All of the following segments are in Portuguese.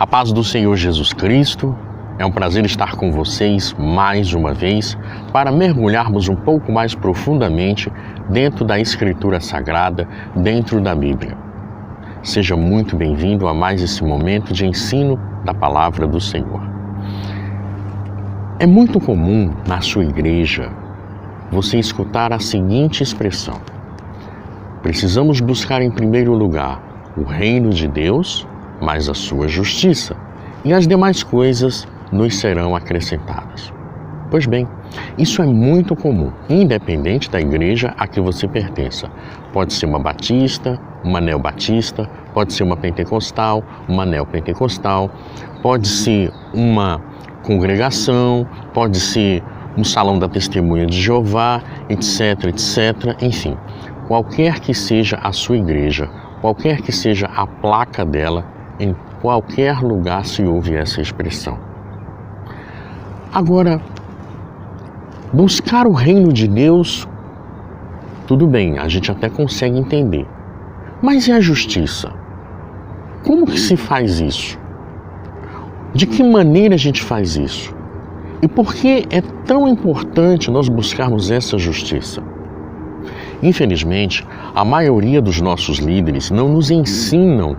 A paz do Senhor Jesus Cristo. É um prazer estar com vocês mais uma vez para mergulharmos um pouco mais profundamente dentro da Escritura Sagrada, dentro da Bíblia. Seja muito bem-vindo a mais esse momento de ensino da Palavra do Senhor. É muito comum na sua igreja você escutar a seguinte expressão: precisamos buscar em primeiro lugar o reino de Deus, mas a sua justiça, e as demais coisas nos serão acrescentadas. Pois bem, isso é muito comum, independente da igreja a que você pertença. Pode ser uma batista, uma neobatista, pode ser uma pentecostal, uma neopentecostal, pode ser uma congregação, pode ser um salão da testemunha de Jeová, etc, etc, enfim. Qualquer que seja a sua igreja, qualquer que seja a placa dela, em qualquer lugar se ouve essa expressão. Agora, buscar o reino de Deus, tudo bem, a gente até consegue entender. Mas e a justiça? Como que se faz isso? De que maneira a gente faz isso? E por que é tão importante nós buscarmos essa justiça? Infelizmente, a maioria dos nossos líderes não nos ensinam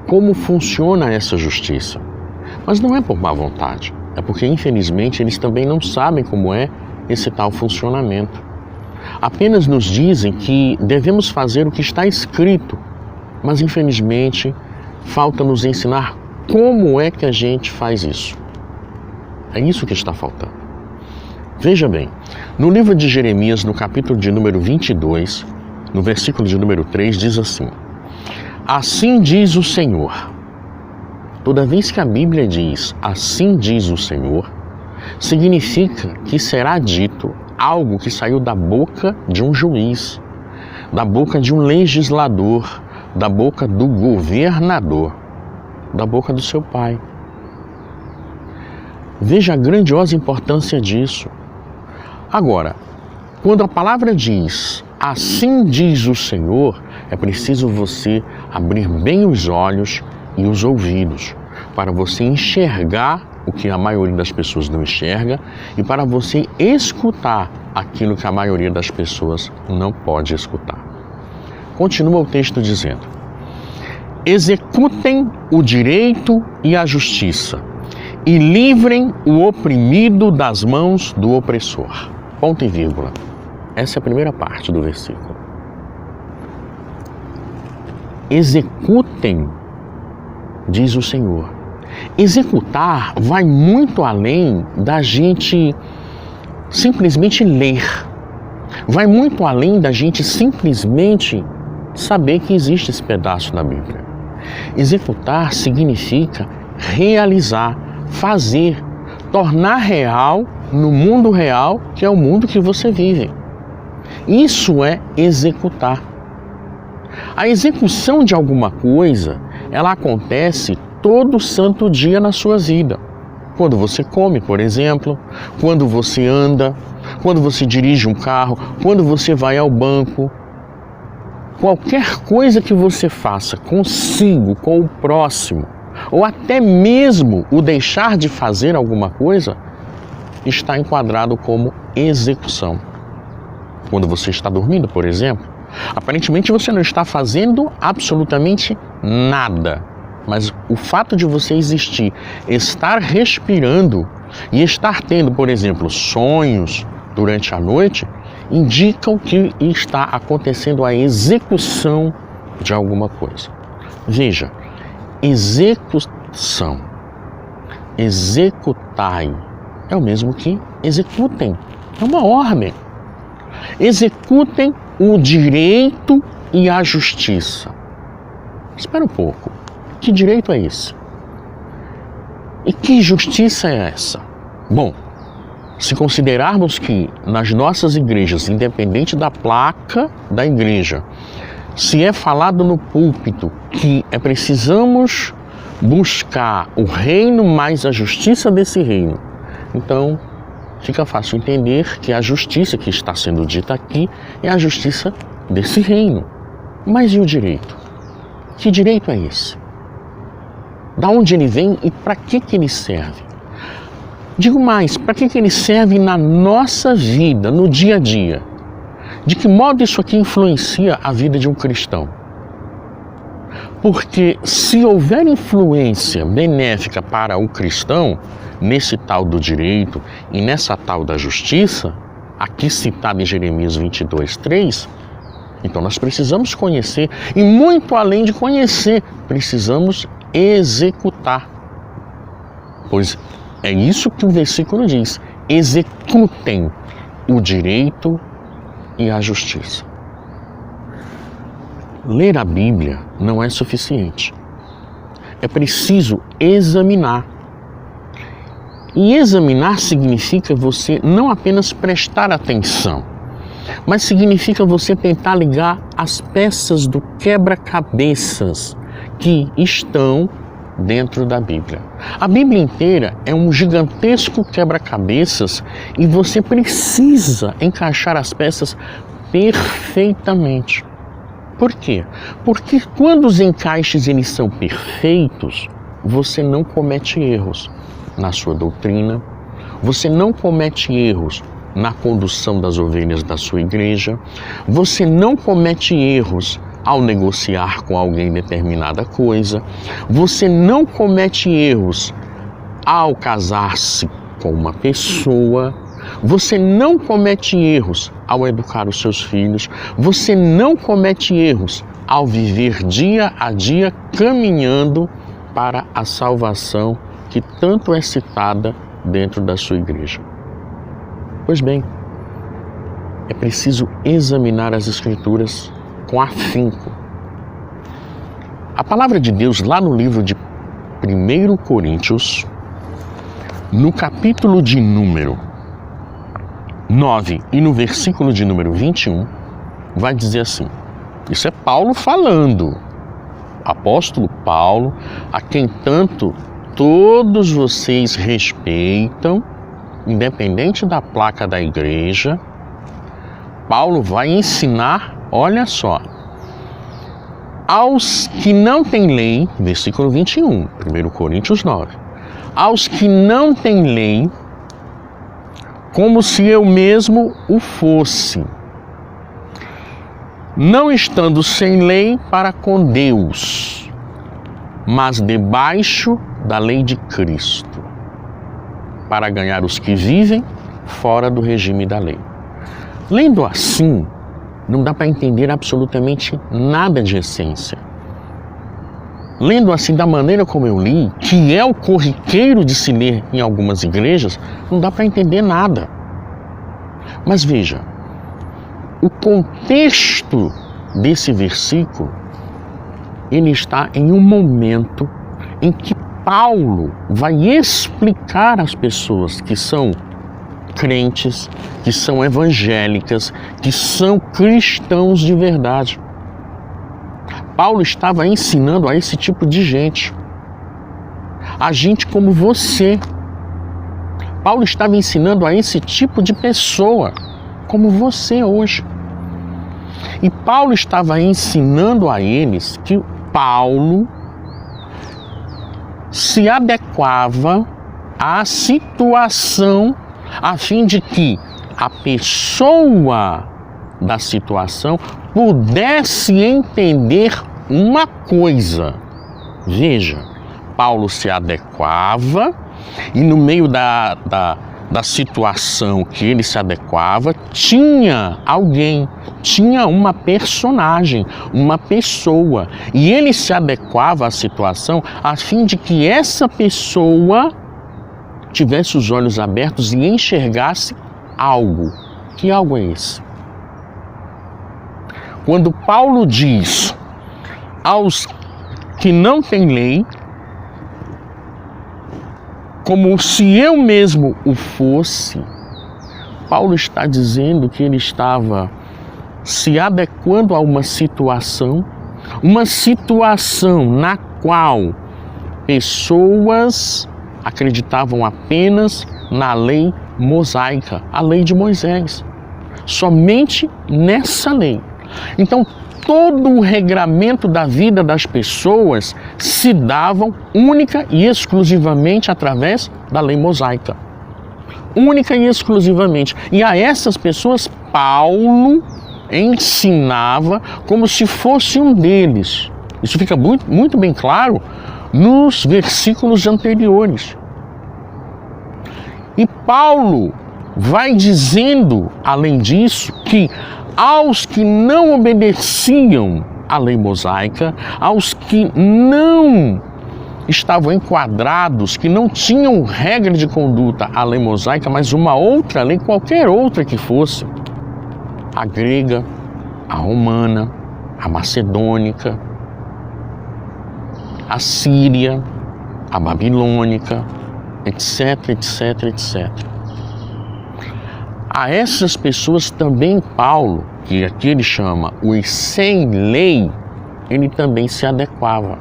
como funciona essa justiça. Mas não é por má vontade, é porque infelizmente eles também não sabem como é esse tal funcionamento. Apenas nos dizem que devemos fazer o que está escrito, mas infelizmente falta nos ensinar como é que a gente faz isso. É isso que está faltando. Veja bem, no livro de Jeremias, no capítulo de número 22, no versículo de número 3, diz assim: assim diz o Senhor. Toda vez que a Bíblia diz assim diz o Senhor, significa que será dito algo que saiu da boca de um juiz, da boca de um legislador, da boca do governador, da boca do seu pai. Veja a grandiosa importância disso. Agora, quando a palavra diz assim diz o Senhor, é preciso você abrir bem os olhos e os ouvidos para você enxergar o que a maioria das pessoas não enxerga e para você escutar aquilo que a maioria das pessoas não pode escutar. Continua o texto dizendo: executem o direito e a justiça e livrem o oprimido das mãos do opressor. Ponto e vírgula. Essa é a primeira parte do versículo. Executem, diz o Senhor. Executar vai muito além da gente simplesmente ler. Vai muito além da gente simplesmente saber que existe esse pedaço na Bíblia. Executar significa realizar, fazer, tornar real no mundo real, que é o mundo que você vive. Isso é executar. A execução de alguma coisa, ela acontece todo santo dia na sua vida. Quando você come, por exemplo, quando você anda, quando você dirige um carro, quando você vai ao banco. Qualquer coisa que você faça consigo, com o próximo, ou até mesmo o deixar de fazer alguma coisa, está enquadrado como execução. Quando você está dormindo, por exemplo, aparentemente você não está fazendo absolutamente nada, mas o fato de você existir, estar respirando e estar tendo, por exemplo, sonhos durante a noite, indicam que está acontecendo a execução de alguma coisa. Veja, execução, executai, é o mesmo que executem, é uma ordem. Executem o direito e a justiça. Espera um pouco, que direito é esse? E que justiça é essa? Bom, se considerarmos que nas nossas igrejas, independente da placa da igreja, se é falado no púlpito que precisamos buscar o reino mais a justiça desse reino, então fica fácil entender que a justiça que está sendo dita aqui é a justiça desse reino. Mas e o direito? Que direito é esse? Da onde ele vem e para que ele serve. Digo mais, para que ele serve na nossa vida, no dia a dia? De que modo isso aqui influencia a vida de um cristão? Porque se houver influência benéfica para o cristão, nesse tal do direito e nessa tal da justiça, aqui citada em Jeremias 22:3, então nós precisamos conhecer, e muito além de conhecer, precisamos executar. Pois é isso que o versículo diz: executem o direito e a justiça. Ler a Bíblia não é suficiente. É preciso examinar. E examinar significa você não apenas prestar atenção, mas significa você tentar ligar as peças do quebra-cabeças que estão dentro da Bíblia. A Bíblia inteira é um gigantesco quebra-cabeças e você precisa encaixar as peças perfeitamente. Por quê? Porque quando os encaixes eles são perfeitos, você não comete erros na sua doutrina, você não comete erros na condução das ovelhas da sua igreja, você não comete erros ao negociar com alguém determinada coisa, você não comete erros ao casar-se com uma pessoa, você não comete erros ao educar os seus filhos, você não comete erros ao viver dia a dia caminhando para a salvação que tanto é citada dentro da sua igreja. Pois bem, é preciso examinar as Escrituras com afinco. A palavra de Deus, lá no livro de 1 Coríntios, no capítulo de número 9 e no versículo de número 21, vai dizer assim, isso é Paulo falando, apóstolo Paulo, a quem tanto todos vocês respeitam, independente da placa da igreja. Paulo vai ensinar, olha só, aos que não têm lei, versículo 21, 1 Coríntios 9, aos que não têm lei, como se eu mesmo o fosse, não estando sem lei para com Deus, mas debaixo da lei de Cristo, para ganhar os que vivem fora do regime da lei. Lendo assim, não dá para entender absolutamente nada de essência. Lendo assim da maneira como eu li, que é o corriqueiro de se ler em algumas igrejas, não dá para entender nada. Mas veja, o contexto desse versículo, ele está em um momento em que Paulo vai explicar às pessoas que são crentes, que são evangélicas, que são cristãos de verdade. Paulo estava ensinando a esse tipo de gente, a gente como você. Paulo estava ensinando a esse tipo de pessoa, como você hoje. E Paulo estava ensinando a eles que Paulo se adequava à situação a fim de que a pessoa da situação pudesse entender uma coisa. Veja, Paulo se adequava e no meio da situação que ele se adequava, tinha alguém, tinha uma personagem, uma pessoa, e ele se adequava à situação a fim de que essa pessoa tivesse os olhos abertos e enxergasse algo. Que algo é esse? Quando Paulo diz aos que não têm lei, como se eu mesmo o fosse, Paulo está dizendo que ele estava se adequando a uma situação na qual pessoas acreditavam apenas na lei mosaica, a lei de Moisés. Somente nessa lei. Então, todo o regramento da vida das pessoas se davam única e exclusivamente através da lei mosaica. Única e exclusivamente. E a essas pessoas Paulo ensinava como se fosse um deles. Isso fica muito bem claro nos versículos anteriores. E Paulo vai dizendo, além disso, que aos que não obedeciam à lei mosaica, aos que não estavam enquadrados, que não tinham regra de conduta à lei mosaica, mas uma outra lei, qualquer outra que fosse, a grega, a romana, a macedônica, a síria, a babilônica, etc, etc, etc. A essas pessoas também Paulo, que aqui ele chama os sem lei, ele também se adequava.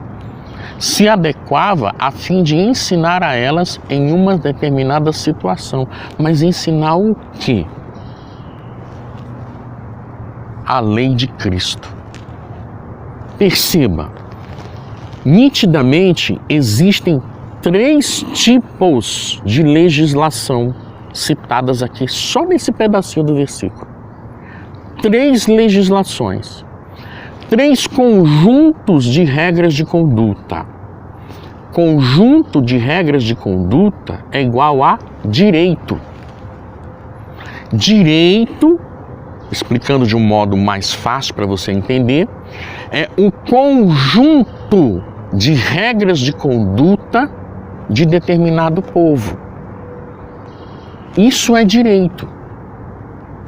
Se adequava a fim de ensinar a elas em uma determinada situação. Mas ensinar o quê? A lei de Cristo. Perceba, nitidamente existem 3 tipos de legislação citadas aqui só nesse pedacinho do versículo. 3 legislações, 3 conjuntos de regras de conduta. Conjunto de regras de conduta é igual a direito. Direito, explicando de um modo mais fácil para você entender, é o conjunto de regras de conduta de determinado povo. Isso é direito.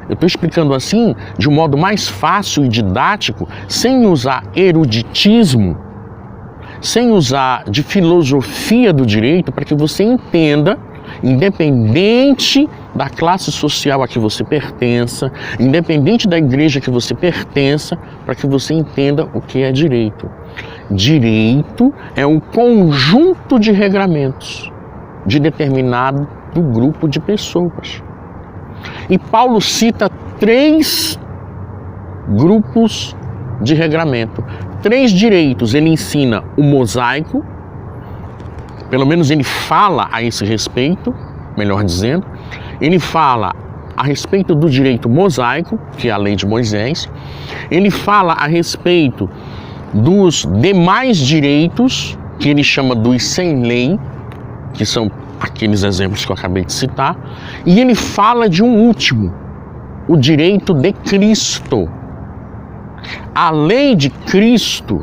Eu estou explicando assim de um modo mais fácil e didático, sem usar eruditismo, sem usar de filosofia do direito, para que você entenda, independente da classe social a que você pertença, independente da igreja que você pertença, para que você entenda o que é direito. Direito é um conjunto de regramentos de determinado grupo de pessoas. E Paulo cita 3 grupos de regramento, 3 direitos. Ele ensina o mosaico, pelo menos ele fala a esse respeito, melhor dizendo. Ele fala a respeito do direito mosaico, que é a lei de Moisés. Ele fala a respeito dos demais direitos, que ele chama dos sem lei, que são aqueles exemplos que eu acabei de citar. E ele fala de um último, o direito de Cristo. A lei de Cristo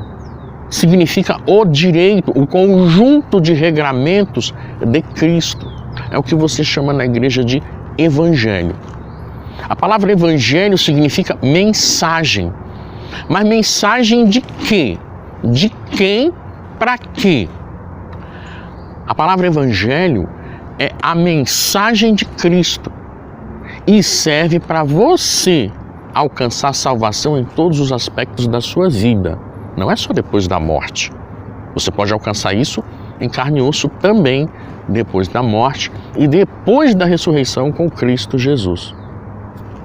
significa o direito, o conjunto de regramentos de Cristo. É o que você chama na igreja de evangelho. A palavra evangelho significa mensagem. Mas mensagem de quê? De quem para quê? A palavra evangelho é a mensagem de Cristo e serve para você alcançar salvação em todos os aspectos da sua vida. Não é só depois da morte. Você pode alcançar isso em carne e osso também depois da morte e depois da ressurreição com Cristo Jesus.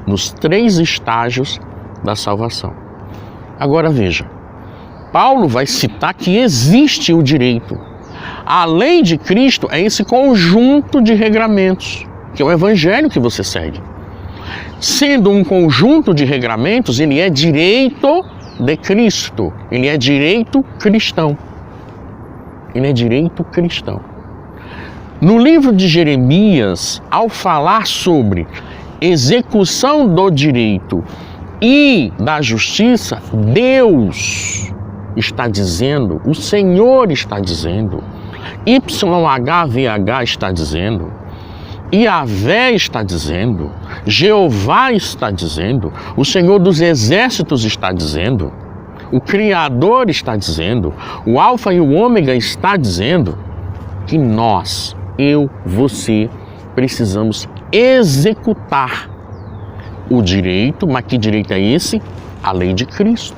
Nos 3 estágios da salvação. Agora veja, Paulo vai citar que existe o direito. A lei de Cristo é esse conjunto de regramentos, que é o evangelho que você segue. Sendo um conjunto de regramentos, ele é direito de Cristo, ele é direito cristão. Ele é direito cristão. No livro de Jeremias, ao falar sobre execução do direito e da justiça, Deus está dizendo, o Senhor está dizendo, YHVH está dizendo, Yahvé está dizendo, Jeová está dizendo, o Senhor dos Exércitos está dizendo, o Criador está dizendo, o Alfa e o Ômega está dizendo que nós, eu, você, precisamos executar o direito. Mas que direito é esse? A lei de Cristo.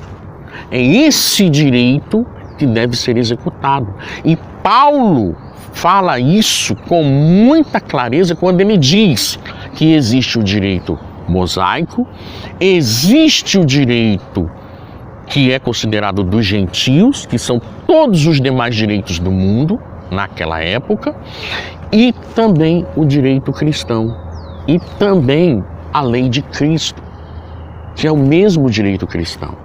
É esse direito que deve ser executado. E Paulo fala isso com muita clareza quando ele diz que existe o direito mosaico, existe o direito que é considerado dos gentios, que são todos os demais direitos do mundo naquela época, e também o direito cristão, e também a lei de Cristo, que é o mesmo direito cristão.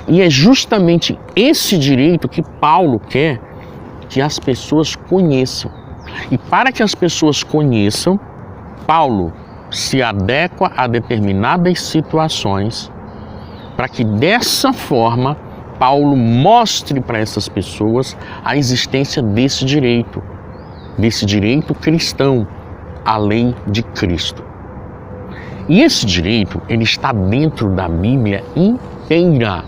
E é justamente esse direito que Paulo quer que as pessoas conheçam. E para que as pessoas conheçam, Paulo se adequa a determinadas situações para que dessa forma Paulo mostre para essas pessoas a existência desse direito cristão, a lei de Cristo. E esse direito, ele está dentro da Bíblia inteira,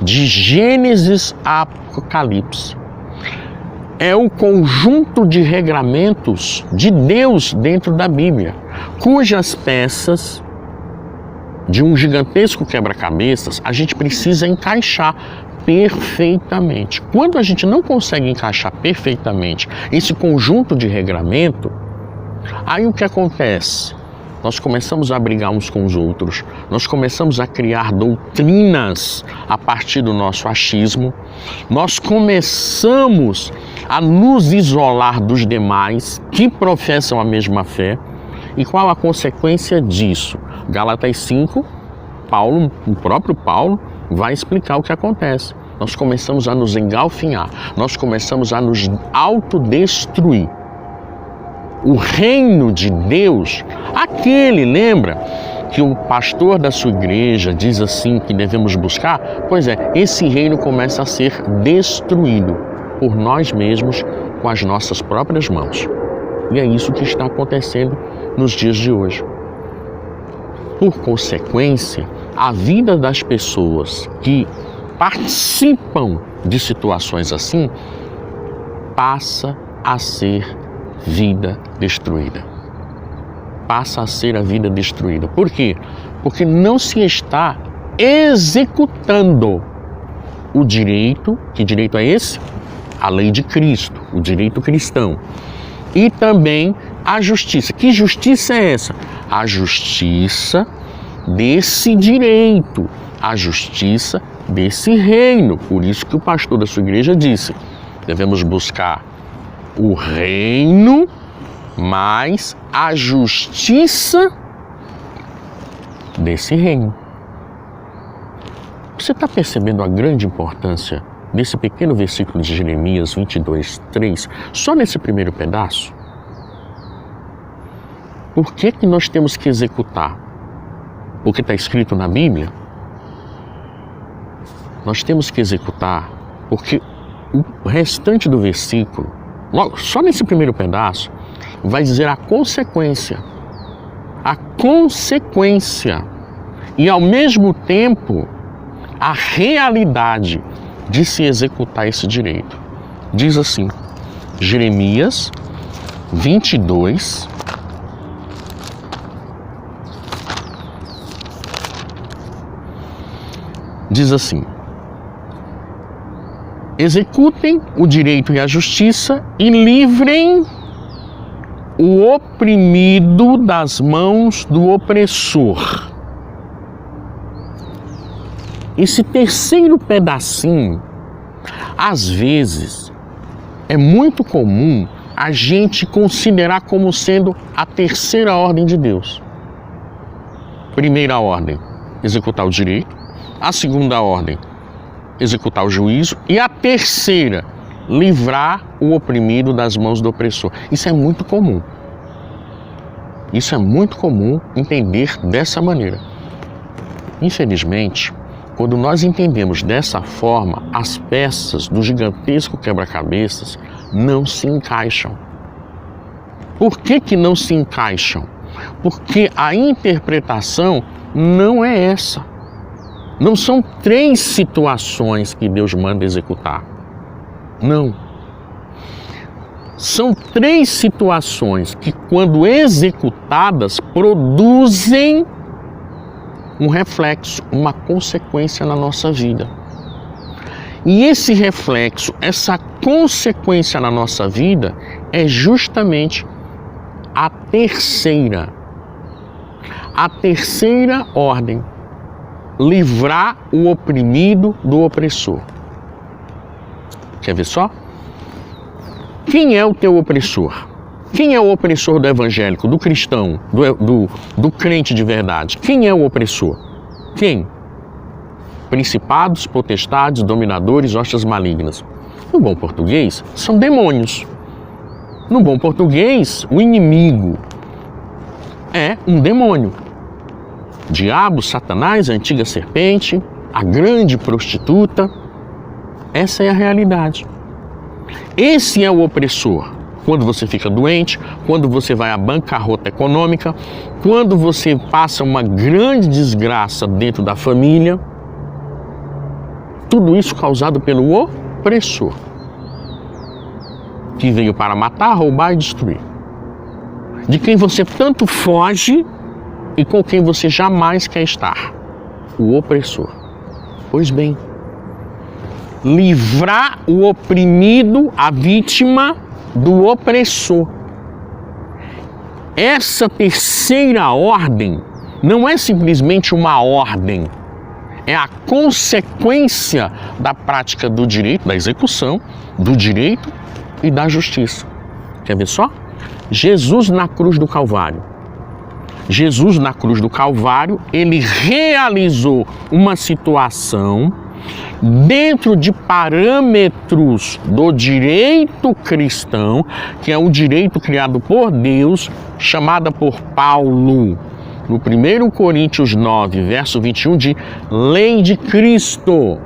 de Gênesis a Apocalipse. É o conjunto de regramentos de Deus dentro da Bíblia, cujas peças de um gigantesco quebra-cabeças a gente precisa encaixar perfeitamente. Quando a gente não consegue encaixar perfeitamente esse conjunto de regramento, aí o que acontece? Nós começamos a brigar uns com os outros, nós começamos a criar doutrinas a partir do nosso achismo, nós começamos a nos isolar dos demais que professam a mesma fé. E qual a consequência disso? Gálatas 5, o próprio Paulo vai explicar o que acontece. Nós começamos a nos engalfinhar, nós começamos a nos autodestruir. O reino de Deus, lembra que o pastor da sua igreja diz assim que devemos buscar? Pois é, esse reino começa a ser destruído por nós mesmos com as nossas próprias mãos. E é isso que está acontecendo nos dias de hoje. Por consequência, a vida das pessoas que participam de situações assim passa a ser vida destruída. Passa a ser a vida destruída. Por quê? Porque não se está executando o direito. Que direito é esse? A lei de Cristo, o direito cristão. E também a justiça. Que justiça é essa? A justiça desse direito, a justiça desse reino. Por isso que o pastor da sua igreja disse: devemos buscar o reino, mas a justiça desse reino. Você está percebendo a grande importância desse pequeno versículo de Jeremias 22:3, só nesse primeiro pedaço? Por que nós temos que executar? Porque está escrito na Bíblia? Nós temos que executar porque o restante do versículo, só nesse primeiro pedaço, vai dizer a consequência. A consequência. E ao mesmo tempo, a realidade de se executar esse direito. Diz assim, Jeremias 22, diz assim: executem o direito e a justiça e livrem o oprimido das mãos do opressor. Esse terceiro pedacinho, às vezes, é muito comum a gente considerar como sendo a terceira ordem de Deus. Primeira ordem, executar o direito. A segunda ordem, executar o juízo. E a terceira, livrar o oprimido das mãos do opressor. Isso é muito comum. Isso é muito comum entender dessa maneira. Infelizmente, quando nós entendemos dessa forma, as peças do gigantesco quebra-cabeças não se encaixam. Por que não se encaixam? Porque a interpretação não é essa. Não são 3 situações que Deus manda executar. Não. São 3 situações que, quando executadas, produzem um reflexo, uma consequência na nossa vida. E esse reflexo, essa consequência na nossa vida é justamente a terceira ordem. livrar o oprimido do opressor. Quer ver só? Quem é o teu opressor? Quem é o opressor do evangélico, do cristão, do crente de verdade? Quem é o opressor? Quem? Principados, potestades, dominadores, hostes malignas. No bom português, são demônios. No bom português, o inimigo é um demônio. Diabo, Satanás, a antiga serpente, a grande prostituta. Essa é a realidade. Esse é o opressor. Quando você fica doente, quando você vai à bancarrota econômica, quando você passa uma grande desgraça dentro da família, tudo isso causado pelo opressor, que veio para matar, roubar e destruir. De quem você tanto foge e com quem você jamais quer estar. O opressor. Pois bem, livrar o oprimido, a vítima, do opressor. Essa terceira ordem não é simplesmente uma ordem, é a consequência da prática do direito, da execução, do direito e da justiça. Quer ver só? Jesus na cruz do Calvário. Jesus na cruz do Calvário, ele realizou uma situação dentro de parâmetros do direito cristão, que é o direito criado por Deus, chamada por Paulo, no 1 Coríntios 9, verso 21, de lei de Cristo.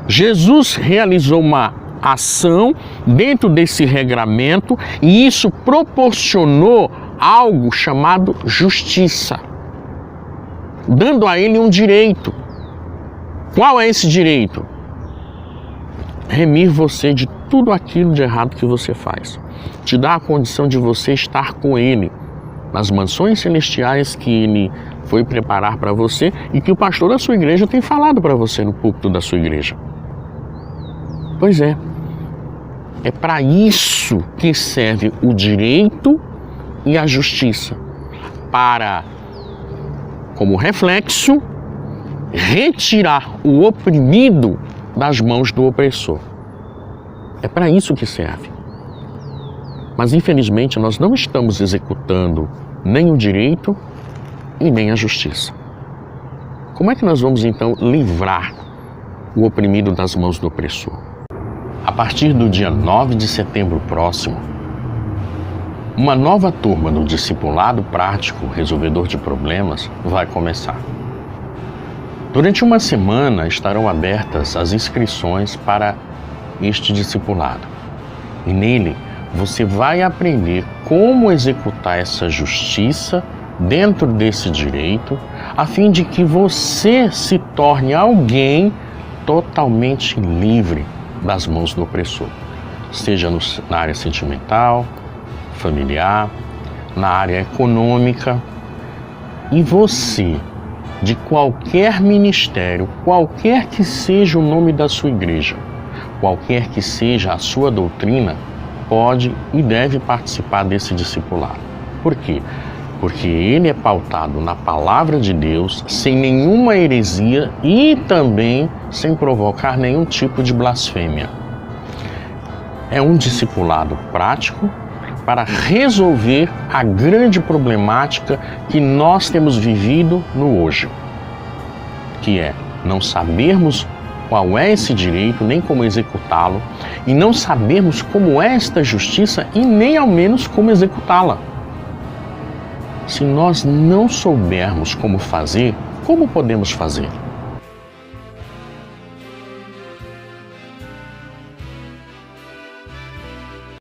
Jesus realizou uma ação dentro desse regramento e isso proporcionou algo chamado justiça, dando a ele um direito. Qual é esse direito? Remir você de tudo aquilo de errado que você faz. Te dá a condição de você estar com ele nas mansões celestiais que ele foi preparar para você e que o pastor da sua igreja tem falado para você no púlpito da sua igreja. Pois é. É para isso que serve o direito e a justiça. Para, como reflexo, retirar o oprimido das mãos do opressor. É para isso que serve. Mas infelizmente nós não estamos executando nem o direito e nem a justiça. Como é que nós vamos então livrar o oprimido das mãos do opressor? A partir do dia 9 de setembro próximo, uma nova turma do Discipulado Prático Resolvedor de Problemas vai começar. Durante uma semana estarão abertas as inscrições para este discipulado. E nele você vai aprender como executar essa justiça dentro desse direito, a fim de que você se torne alguém totalmente livre das mãos do opressor. Seja na área sentimental, familiar, na área econômica. E você, de qualquer ministério, qualquer que seja o nome da sua igreja, qualquer que seja a sua doutrina, pode e deve participar desse discipulado. Por quê? Porque ele é pautado na palavra de Deus, sem nenhuma heresia e também sem provocar nenhum tipo de blasfêmia. É um discipulado prático para resolver a grande problemática que nós temos vivido no hoje, que é não sabermos qual é esse direito, nem como executá-lo, e não sabermos como é esta justiça e nem ao menos como executá-la. Se nós não soubermos como fazer, como podemos fazer?